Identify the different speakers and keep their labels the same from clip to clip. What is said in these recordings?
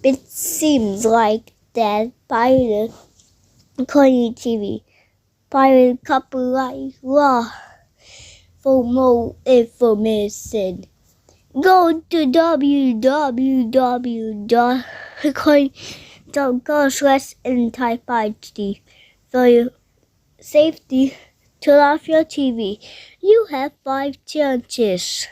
Speaker 1: It seems like that pirate Connie TV. Pirate copyright law. For more information, go to www.coin.com/and type HD. For your safety, turn off your TV. You have 5 chances.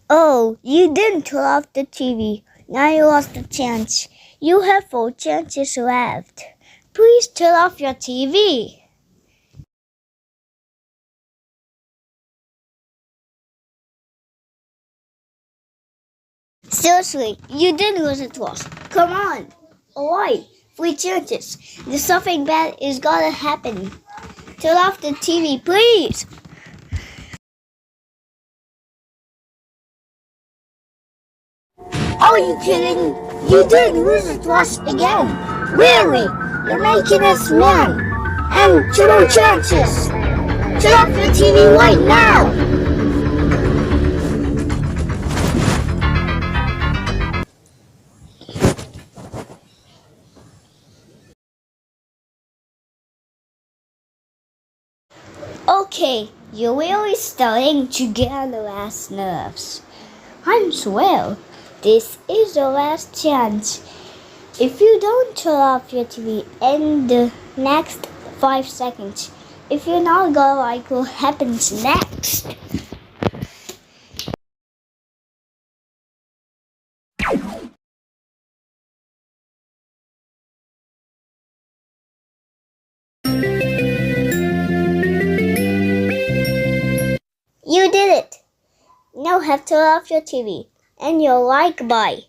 Speaker 1: Oh, you didn't turn off the TV. Now you lost a chance. You have 4 chances left. Please turn off your TV. Seriously, you didn't listen to us. Come on. Alright, 3 chances. There's something bad is gonna happen. Turn off the TV, please. Are you kidding? You didn't listen to us again. Really? You're making us mad. And 2 more chances. Turn off your TV right now. Okay, you're really starting to get on the last nerves. I'm swear, this is the last chance. If you don't turn off your TV in the next 5 seconds, if you're not gonna like what happens next. You did it. Now have to turn off your TV and your like bye.